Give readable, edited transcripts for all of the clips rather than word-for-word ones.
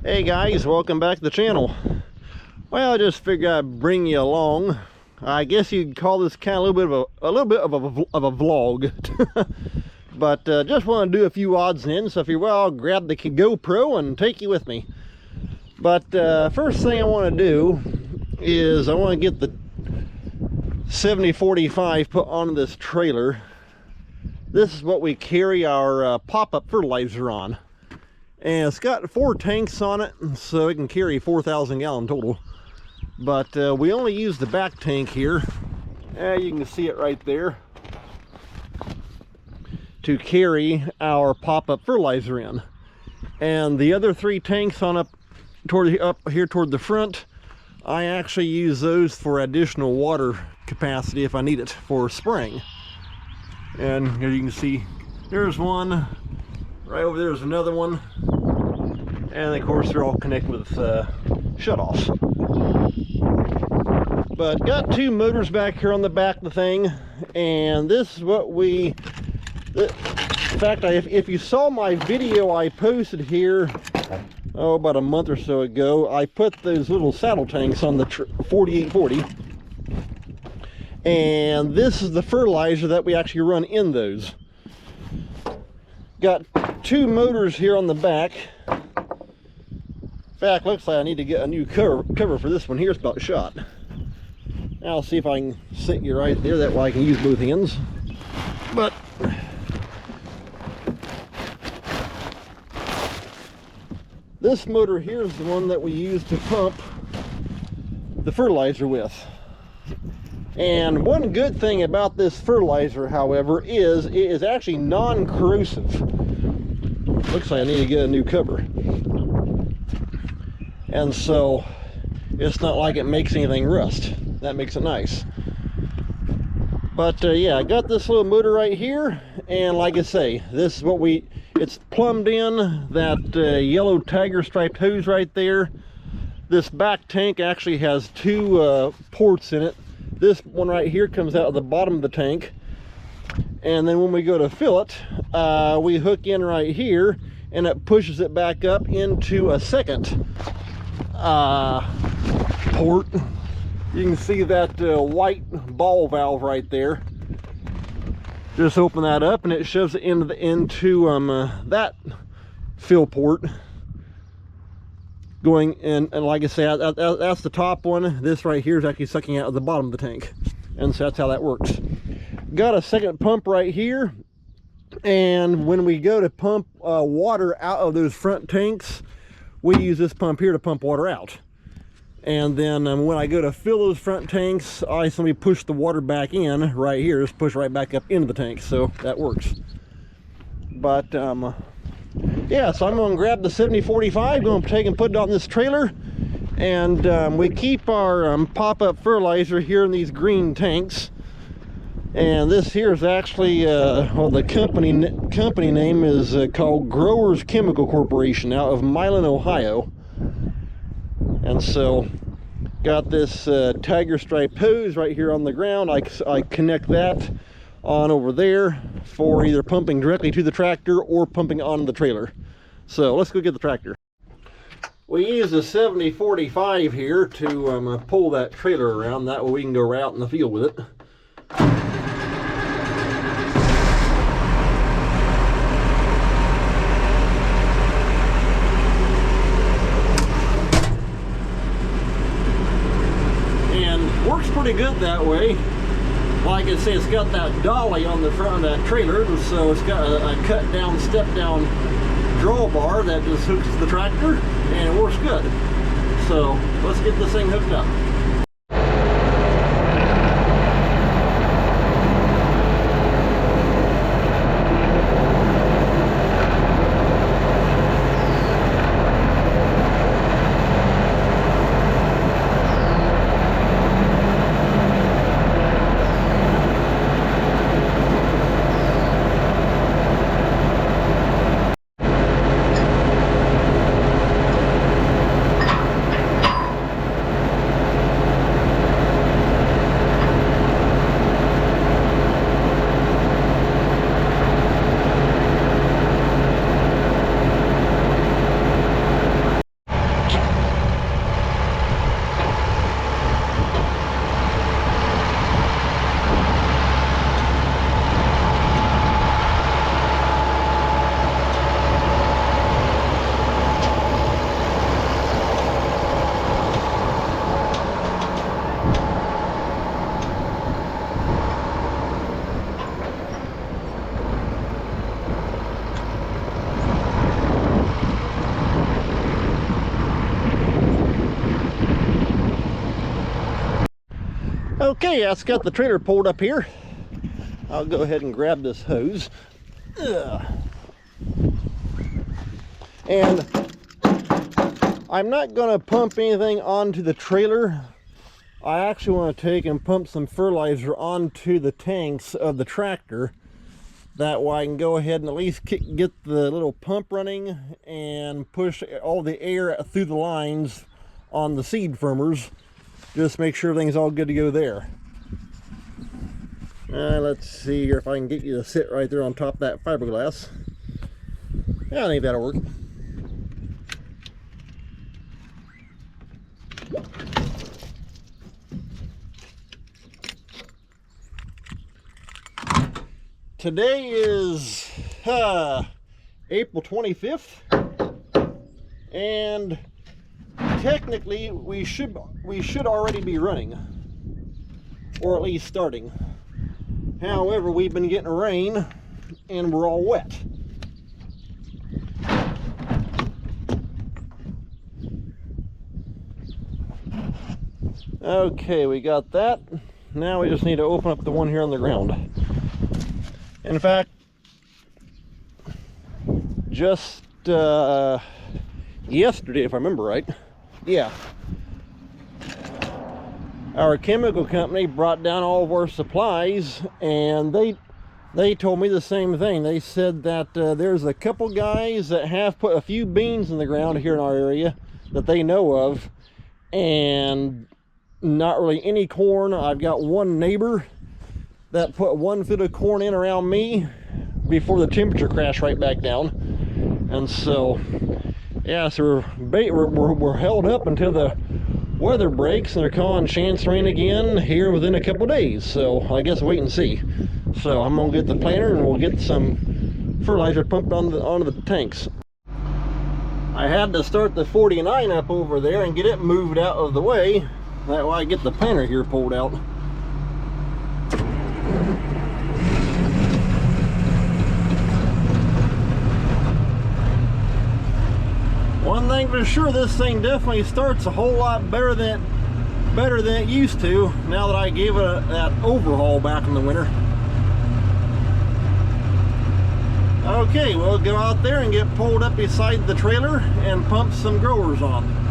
Hey guys, welcome back to the channel. Well, I just figured I'd bring you along. I guess you'd call this kind of a little bit of a vlog. But just want to do a few odds and ends. So if you're well, I'll grab the GoPro and take you with me. But first thing I want to do is I want to get the 7045 put on this trailer. This is what we carry our pop-up fertilizer on. And it's got 4 tanks on it, so it can carry 4,000 gallon total. But we only use the back tank here. You can see it right there. To carry our pop-up fertilizer in. And the other 3 tanks on up here toward the front, I actually use those for additional water capacity if I need it for spraying. And here you can see, there's one. Right over there is another one. And of course they're all connected with shutoffs. But got 2 motors back here on the back of the thing. And this is what in fact, if you saw my video I posted here, about a month or so ago, I put those little saddle tanks on the 4840. And this is the fertilizer that we actually run in those. Got 2 motors here on the back. In fact, looks like I need to get a new cover for this one here. It's about shot. Now I'll see if I can sit you right there. That way I can use both hands. But this motor here is the one that we use to pump the fertilizer with. And one good thing about this fertilizer, however, is it is actually non-corrosive. Looks like I need to get a new cover. And so it's not like it makes anything rust. That makes it nice. But yeah, I got this little motor right here, and like I say, this is what it's plumbed in, that yellow tiger striped hose right there. This back tank actually has 2 ports in it. This one right here comes out of the bottom of the tank, and then when we go to fill it, we hook in right here, and it pushes it back up into a second port. You can see that white ball valve right there. Just open that up, and it shoves it into that fill port. Going in, and like I said, that's the top one. This right here is actually sucking out of the bottom of the tank, and so that's how that works. Got a second pump right here, and when we go to pump water out of those front tanks, we use this pump here to pump water out. And then when I go to fill those front tanks, I simply push the water back in right here, just push right back up into the tank, so that works. But yeah, so I'm going to grab the 7045, going to take and put it on this trailer, and we keep our pop-up fertilizer here in these green tanks. And this here is actually, well, the company name is called Growers Chemical Corporation out of Milan, Ohio. And so, got this tiger stripe hose right here on the ground. I connect that on over there for either pumping directly to the tractor or pumping on the trailer. So let's go get the tractor. We use the 7045 here to pull that trailer around. That way we can go out in the field with it. And works pretty good that way. Like I say, it's got that dolly on the front of that trailer, and so it's got a cut down, step down drawbar that just hooks to the tractor, and it works good. So let's get this thing hooked up. Okay, that's got the trailer pulled up here. I'll go ahead and grab this hose. And I'm not going to pump anything onto the trailer. I actually want to take and pump some fertilizer onto the tanks of the tractor. That way I can go ahead and at least get the little pump running and push all the air through the lines on the seed firmers. Just make sure everything's all good to go there. Let's see here if I can get you to sit right there on top of that fiberglass. Yeah, I think that'll work. Today is April 25th, and technically we should already be running, or at least starting. However, we've been getting rain and we're all wet. Okay, we got that. Now we just need to open up the one here on the ground. In fact, just yesterday, if I remember right, yeah, our chemical company brought down all of our supplies, and they told me the same thing. They said that there's a couple guys that have put a few beans in the ground here in our area that they know of, and not really any corn. I've got one neighbor that put 1 foot of corn in around me before the temperature crashed right back down. And so, yeah, so we're held up until the weather breaks, and they're calling chance rain again here within a couple days. So I guess wait and see. So I'm gonna get the planter and we'll get some fertilizer pumped onto the tanks. I had to start the 49 up over there and get it moved out of the way. That way I get the planter here pulled out. One thing for sure, this thing definitely starts a whole lot better than it used to, now that I gave it that overhaul back in the winter. Okay, we'll go out there and get pulled up beside the trailer and pump some growers on.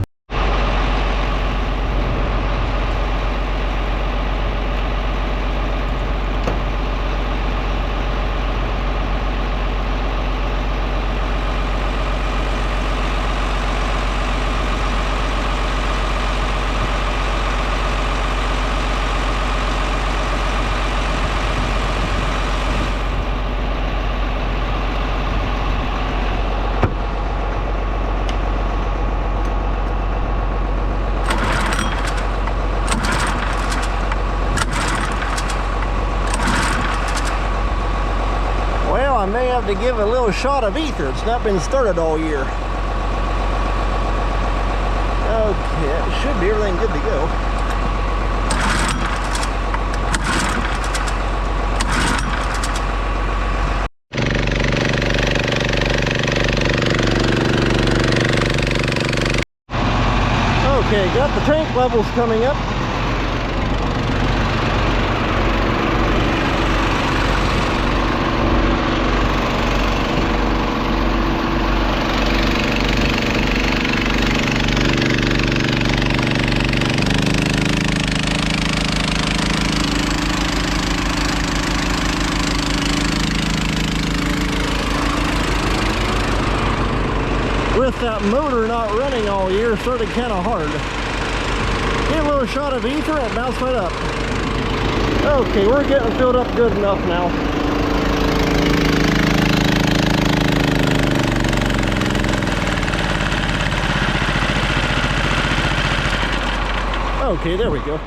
I may have to give a little shot of ether. It's not been started all year. Okay, it should be everything good to go. Okay, got the tank levels coming up. With that motor not running all year, started kind of hard. Get a little shot of ether and bounce right up. Okay, we're getting filled up good enough now. Okay, there we go.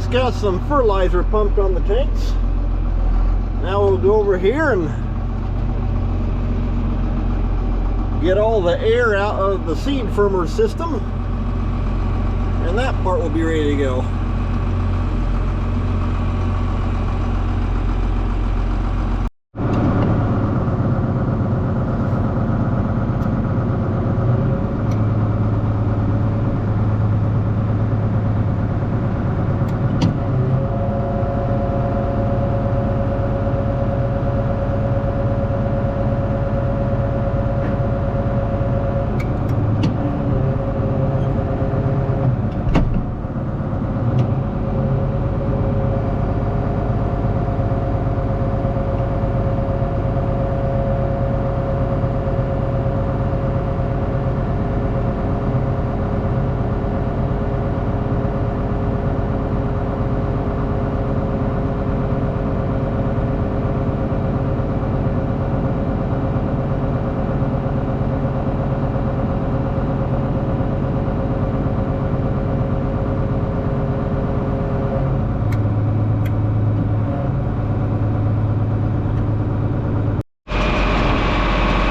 just got some fertilizer pumped on the tanks. Now we'll go over here and get all the air out of the seed firmer system, and that part will be ready to go.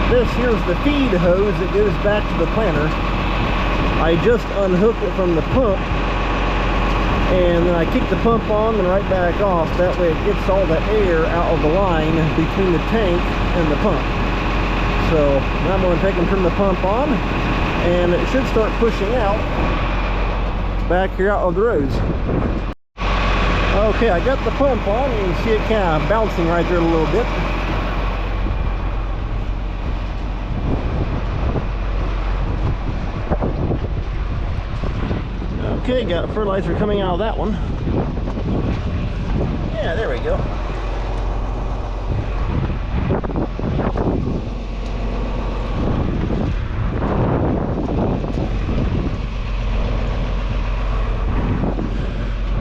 This here's the feed hose that goes back to the planter. I just unhooked it from the pump, and then I kick the pump on and right back off. That way it gets all the air out of the line between the tank and the pump. So now I'm going to take and turn the pump on, and it should start pushing out back here out of the rows. Okay, I got the pump on. You can see it kind of bouncing right there a little bit. Okay, got fertilizer coming out of that one. Yeah, there we go.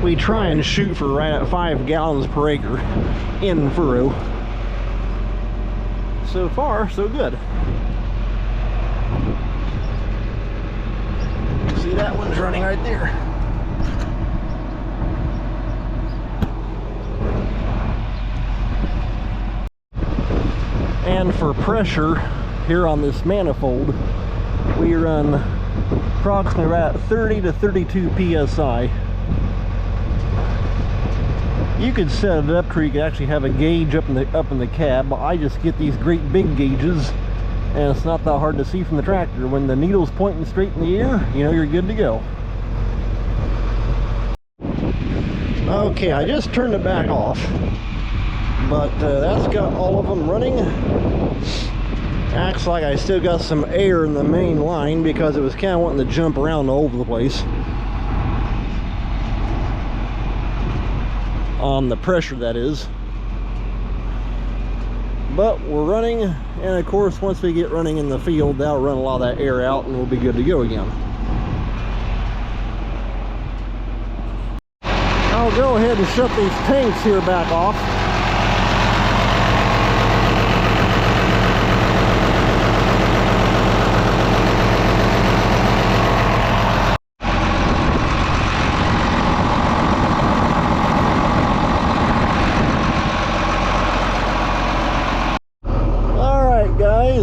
We try and shoot for right at 5 gallons per acre in furrow. So far, so good. See, that one's running right there. And for pressure here on this manifold, we run approximately right at 30 to 32 psi. You could set it up where you could actually have a gauge up in the cab, but I just get these great big gauges, and it's not that hard to see from the tractor. When the needle's pointing straight in the air, you know you're good to go. Okay, I just turned it back off, but that's got all of them running. Acts like I still got some air in the main line because it was kind of wanting to jump around all over the place on the pressure, that is. But we're running, and of course once we get running in the field, that'll run a lot of that air out and we'll be good to go again. I'll go ahead and shut these tanks here back off.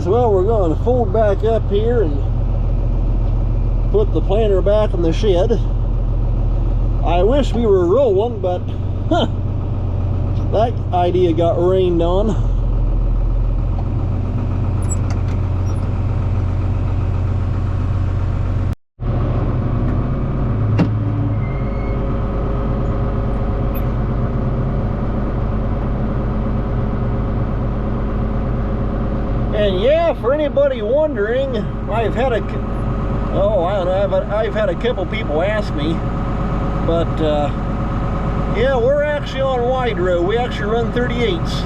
Well, we're going to fold back up here and put the planter back in the shed. I wish we were rolling, but that idea got rained on. And yeah, for anybody wondering, I've had a couple people ask me, but yeah, we're actually on wide row. We actually run 38s.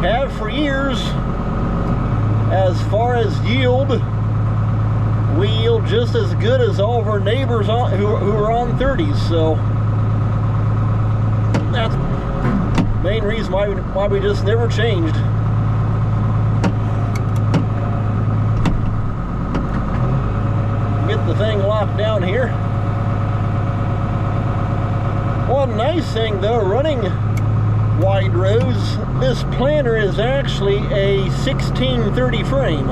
Have for years. As far as yield, we yield just as good as all of our neighbors who are on 30s. So that's the main reason why we just never changed. Get the thing locked down here. One nice thing though, running wide rows, this planter is actually a 1630 frame.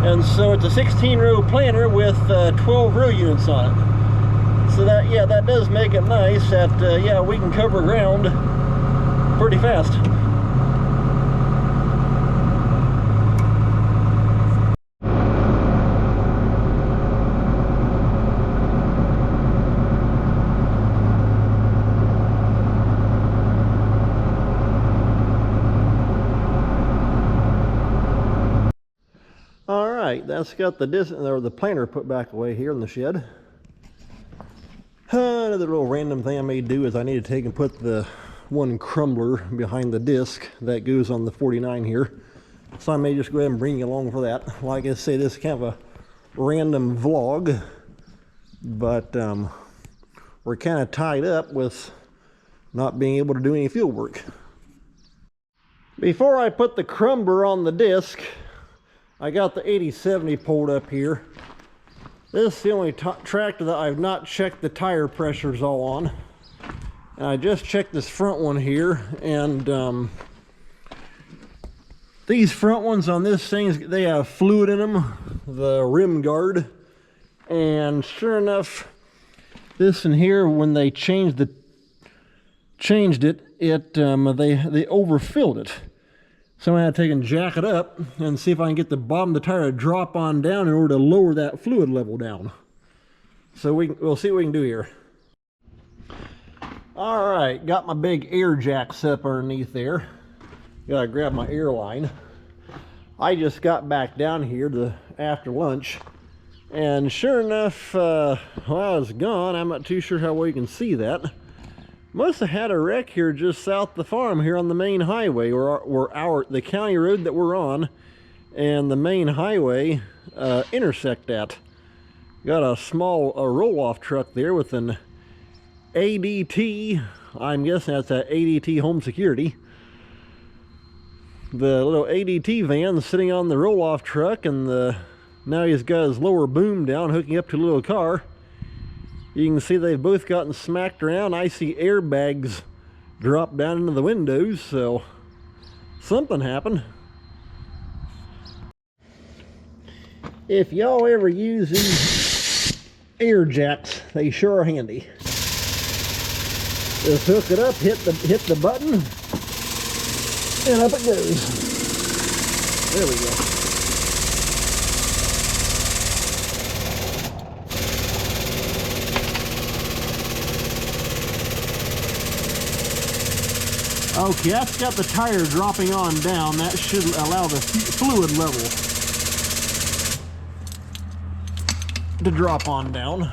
And so it's a 16 row planter with 12 row units on it. So that, yeah, that does make it nice that, yeah, we can cover ground pretty fast. Alright, that's got the the planter put back away here in the shed. Another little random thing I may do is I need to take and put the one crumbler behind the disc that goes on the 49 here. So I may just go ahead and bring you along for that. Like I say, this is kind of a random vlog, but we're kind of tied up with not being able to do any field work. Before I put the crumbler on the disc, I got the 8070 pulled up here. This is the only tractor that I've not checked the tire pressures all on. And I just checked this front one here, and these front ones on this thing, they have fluid in them, the rim guard. And sure enough, this in here, when they changed it, they overfilled it. So I'm going to take and jack it up and see if I can get the bottom of the tire to drop on down in order to lower that fluid level down. So we'll see what we can do here. Alright, got my big air jack set up underneath there. Gotta grab my air line. I just got back down here after lunch, and sure enough, while I was gone, I'm not too sure how well you can see that. Must have had a wreck here just south of the farm here on the main highway, where the county road that we're on and the main highway intersect at. Got a small roll-off truck there with an ADT, I'm guessing that's that ADT home security. The little ADT van sitting on the roll-off truck, and now he's got his lower boom down hooking up to a little car. You can see they've both gotten smacked around. I see airbags drop down into the windows, so something happened. If y'all ever use these air jacks, they sure are handy. Just hook it up, hit the button, and up it goes. There we go. Okay, that's got the tire dropping on down. That should allow the fluid level to drop on down.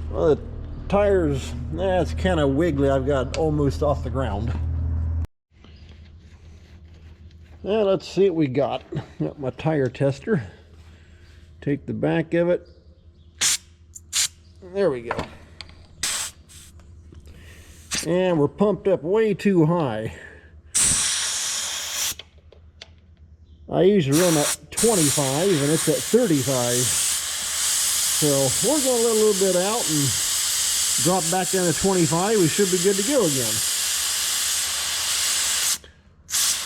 Well, the tires, that's kind of wiggly. I've got almost off the ground. Now let's see what we got. Got my tire tester. Take the back of it. There we go. And we're pumped up way too high. I usually run at 25 and it's at 35. So we're going to let a little bit out and drop back down to 25. We should be good to go again.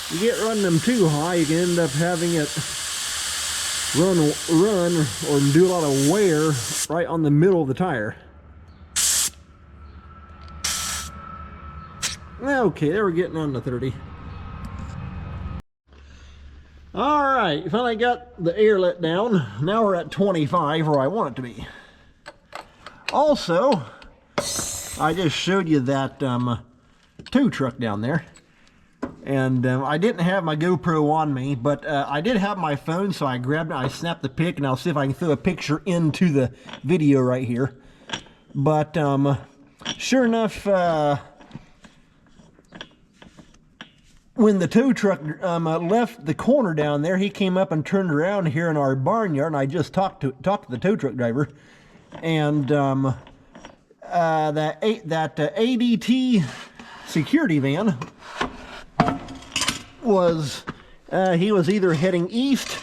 You get running them too high, you can end up having it run or do a lot of wear right on the middle of the tire. Okay, there we're getting on to 30. Alright, finally got the air let down. Now we're at 25 where I want it to be. Also, I just showed you that tow truck down there. And I didn't have my GoPro on me, but I did have my phone, so I grabbed it, I snapped the pic, and I'll see if I can throw a picture into the video right here. But sure enough, when the tow truck left the corner down there, he came up and turned around here in our barnyard, and I just talked to the tow truck driver, and that ADT security van was he was either heading east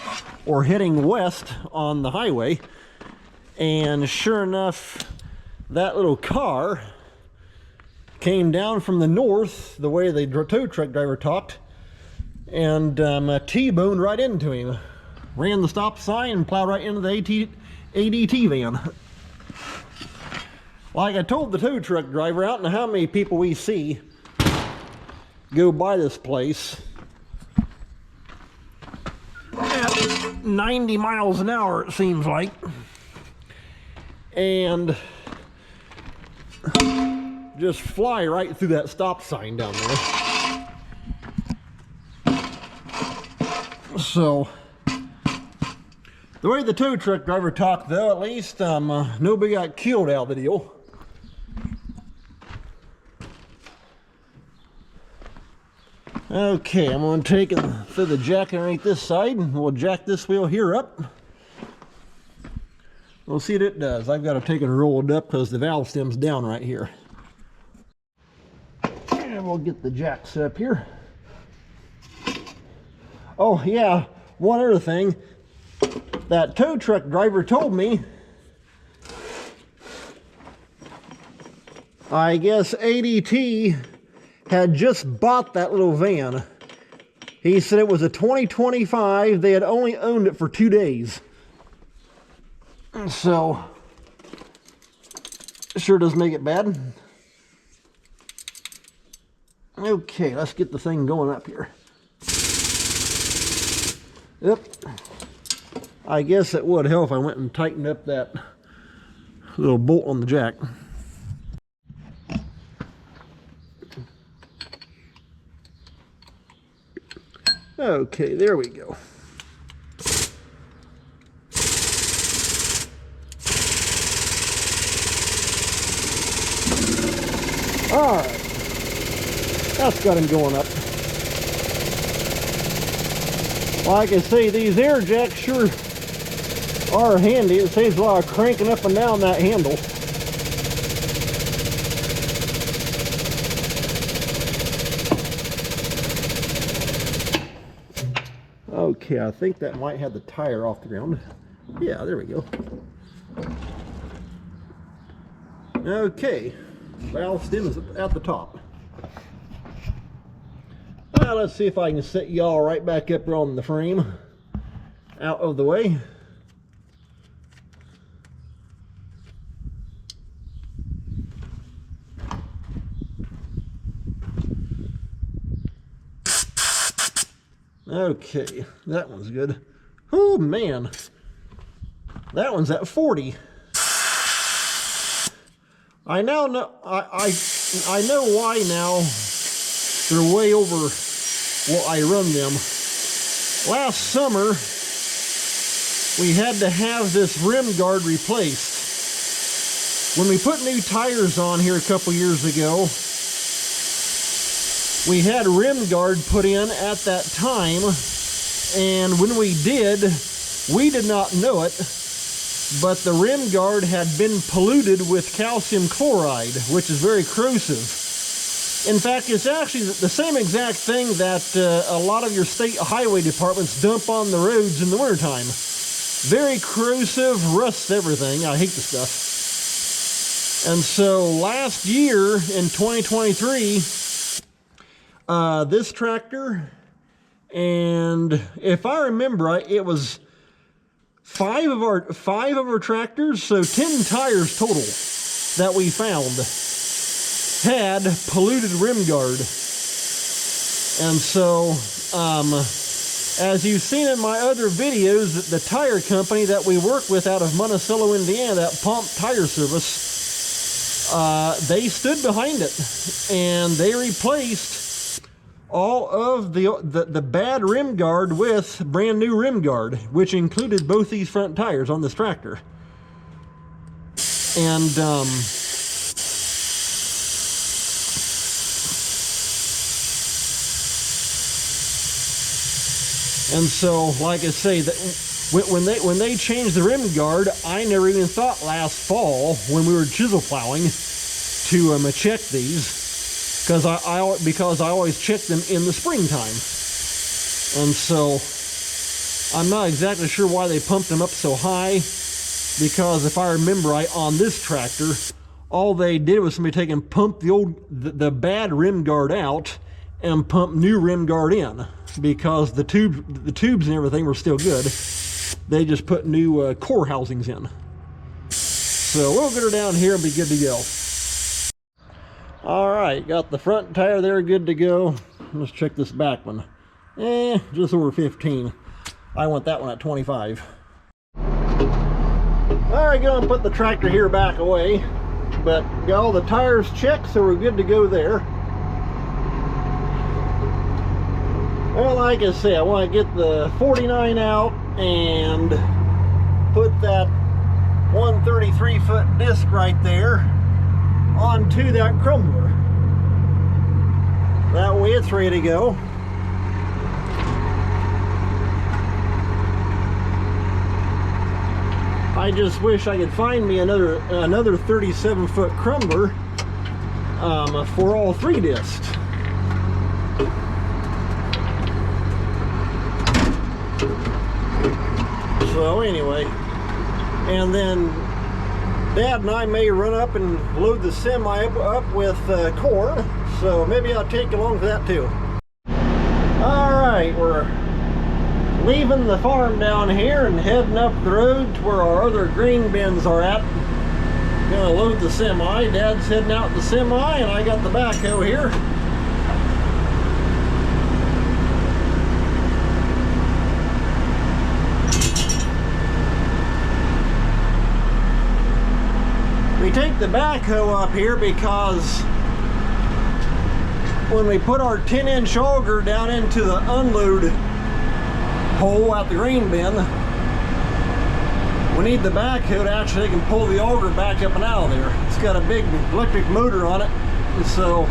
or heading west on the highway, And sure enough, that little car came down from the north, the way the tow truck driver talked, and T-boned right into him. Ran the stop sign and plowed right into the ADT van. Like I told the tow truck driver, I don't know how many people we see go by this place at 90 miles an hour, it seems like, and just fly right through that stop sign down there. So the way the tow truck driver talked, though, at least nobody got killed out of the deal. Okay, I'm going to take it through the jack underneath this side, and we'll jack this wheel here up. We'll see what it does. I've got to take it and roll it up because the valve stem's down right here. And we'll get the jack set up here. Oh yeah, one other thing. That tow truck driver told me, I guess ADT had just bought that little van. He said it was a 2025. They had only owned it for 2 days. So, sure does make it bad. Okay, let's get the thing going up here. Yep. I guess it would help if I went and tightened up that little bolt on the jack. Okay, there we go. All right, that's got him going up. Like I say, these air jacks sure are handy. It saves a lot of cranking up and down that handle. Okay, I think that might have the tire off the ground. Yeah, there we go. Okay, valve stem is at the top. Now let's see if I can set y'all right back up on the frame, out of the way. Okay, that one's good. Oh man, that one's at 40. I now know I know why now they're way over what I run them. Last summer we had to have this rim guard replaced. When we put new tires on here a couple years ago, we had rim guard put in at that time, and when we did not know it, but the rim guard had been polluted with calcium chloride, which is very corrosive. In fact, it's actually the same exact thing that a lot of your state highway departments dump on the roads in the wintertime. Very corrosive, rusts everything. I hate the stuff. And so last year in 2023, this tractor, and if I remember right, it was five of our tractors, so 10 tires total that we found had polluted rim guard. And so as you've seen in my other videos, the tire company that we work with out of Monticello, Indiana, that Pump Tire Service, they stood behind it and they replaced all of the bad rim guard with brand new rim guard, which included both these front tires on this tractor. And so, like I say, that when they changed the rim guard, I never even thought last fall when we were chisel plowing to check these, because I always check them in the springtime. And so I'm not exactly sure why they pumped them up so high, because if I remember right, on this tractor, all they did was somebody take and pump the bad rim guard out and pump new rim guard in, because the tubes and everything were still good. They just put new core housings in. So we'll get her down here and be good to go. All right, got the front tire there good to go. Let's check this back one. Just over 15. I want that one at 25. All right, go and put the tractor here back away. But got all the tires checked, so we're good to go there. Well, like I say, I want to get the 49 out and put that 133-foot disc right there onto that crumbler. That way it's ready to go. I just wish I could find me another 37-foot crumbler for all 3 discs. So anyway, and then Dad and I may run up and load the semi up with corn, so maybe I'll take you along for that too. All right, we're leaving the farm down here and heading up the road to where our other grain bins are at. Gonna load the semi. Dad's heading out the semi, and I got the backhoe here. We take the backhoe up here because when we put our 10-inch auger down into the unload hole at the grain bin, we need the backhoe to actually can pull the auger back up and out of there. It's got a big electric motor on it, so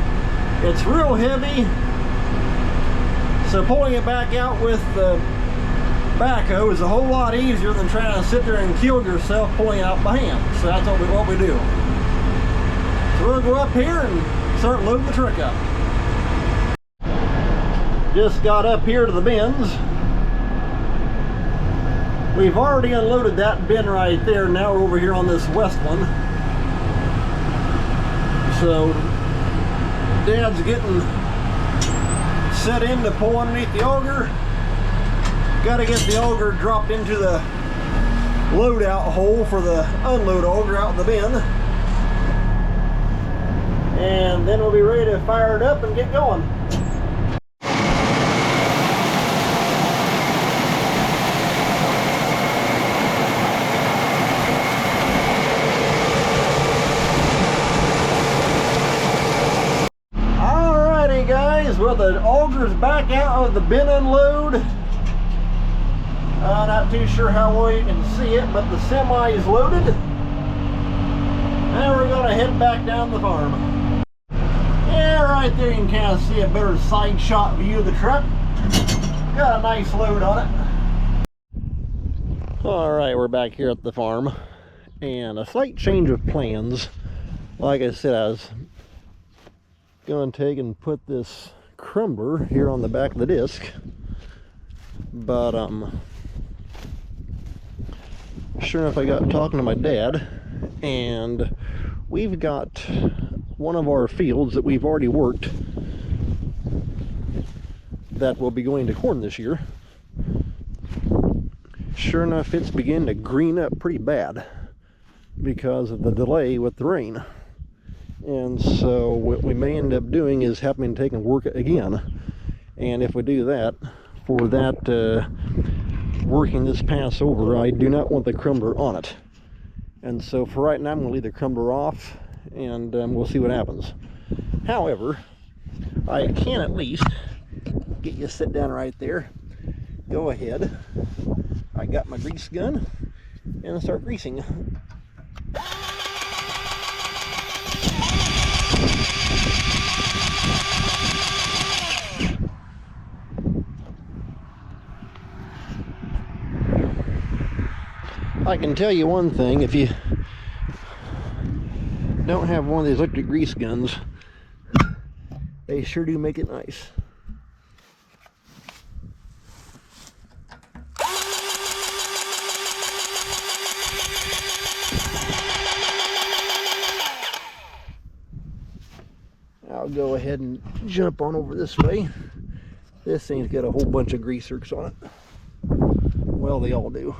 it's real heavy. So pulling it back out with the backhoe is a whole lot easier than trying to sit there and kill yourself pulling it out by hand. So that's what we do. So we'll go up here and start loading the truck up. Just got up here to the bins. We've already unloaded that bin right there. Now we're over here on this west one. So Dad's getting set in to pull underneath the auger. Got to get the auger dropped into the loadout hole for the unload auger out in the bin. And then we'll be ready to fire it up and get going. Alrighty guys, well, the auger's back out of the bin unload. Not too sure how well you can see it, but the semi is loaded. Now we're going to head back down the farm. Yeah, right there you can kind of see a better side shot view of the truck. Got a nice load on it. Alright, we're back here at the farm. And a slight change of plans. Like I said, I was going to take and put this crumbler here on the back of the disc. But, sure enough, I got talking to my dad, and we've got one of our fields that we've already worked that will be going to corn this year. Sure enough, it's beginning to green up pretty bad because of the delay with the rain. And so what we may end up doing is having to take and work it again. And if we do that, for that working this pass over, I do not want the crumbler on it. And so for right now, I'm going to leave the crumbler off, and we'll see what happens. However, I can at least get you to sit down right there. Go ahead. I got my grease gun, and start greasing. I can tell you one thing, if you don't have one of these electric grease guns, they sure do make it nice. ahead and jump on over this way. This thing's got a whole bunch of grease zerks on it. Well, they all do.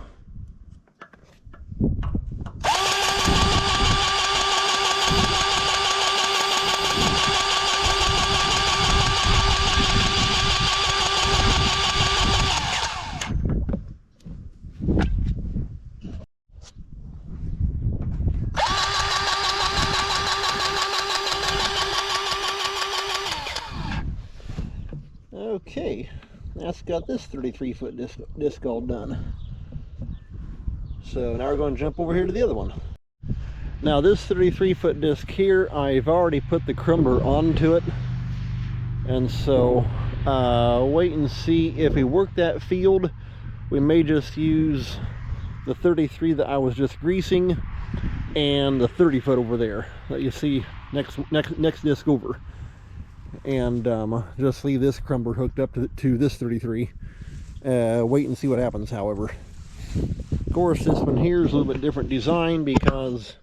Okay, that's got this 33-foot disc all done. So now we're going to jump over here to the other one. Now this 33-foot disc here, I've already put the crumbler onto it. And so wait and see if we work that field. We may just use the 33 that I was just greasing and the 30-foot over there that you see next disc over. And just leave this crumbler hooked up to this 33. Wait and see what happens, however. Of course, this one here is a little bit different design because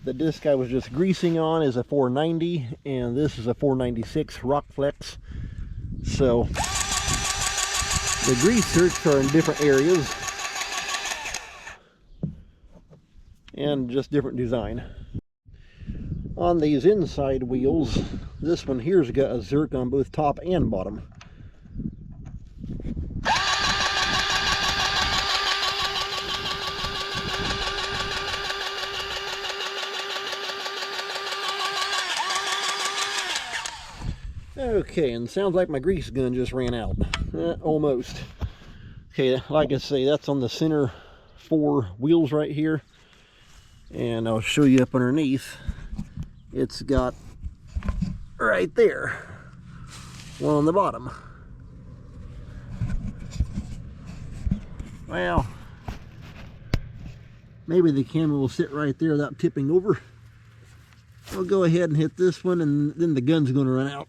the disc I was just greasing on is a 490 and this is a 496 Rock Flex. So the grease zerks are in different areas and just different design. On these inside wheels, this one here's got a zerk on both top and bottom. Okay, and sounds like my grease gun just ran out. Almost. Okay, like I say, that's on the center 4 wheels right here. And I'll show you up underneath. It's got right there one on the bottom. Well, maybe the camera will sit right there without tipping over. I'll go ahead and hit this one and then the gun's going to run out.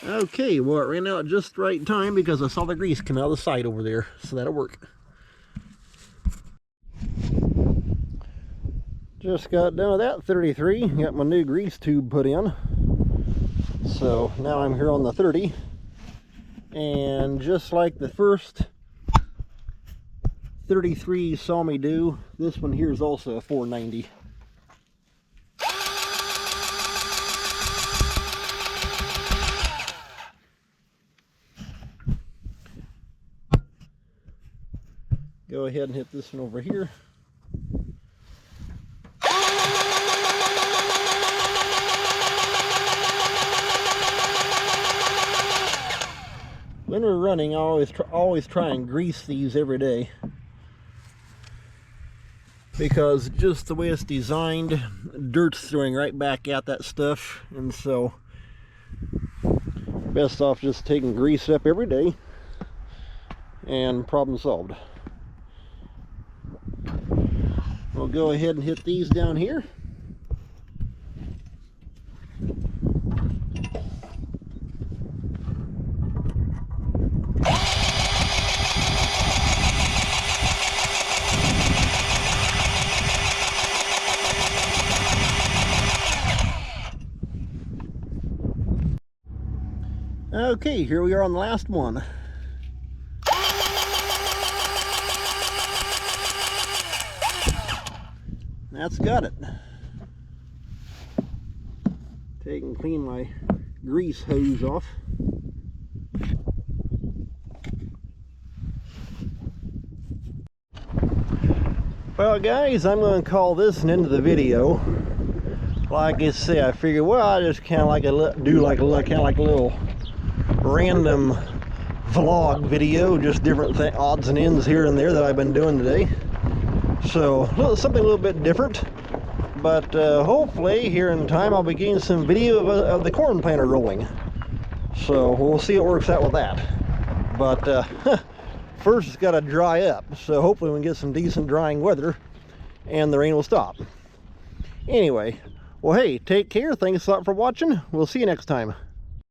Okay, well it ran out just right in time because I saw the grease come out of the side over there, so that'll work. Just got done with that 33, got my new grease tube put in. So now I'm here on the 30. And just like the first 33 you saw me do, this one here is also a 490. Go ahead and hit this one over here. When we're running, I always try and grease these every day, because just the way it's designed, dirt's throwing right back at that stuff, and so best off just taking grease up every day and problem solved. We'll go ahead and hit these down here. Okay, here we are on the last one. That's got it. Take and clean my grease hose off. Well guys, I'm going to call this an end of the video. Like I say, I figured, well, I just kind of like do like a little random vlog video, just different odds and ends here and there that I've been doing today. So something a little bit different, but hopefully here in time I'll be getting some video of the corn planter rolling. So we'll see what works out with that. But first it's got to dry up, so hopefully we can get some decent drying weather and the rain will stop. Anyway, well hey, take care, thanks a lot for watching, we'll see you next time.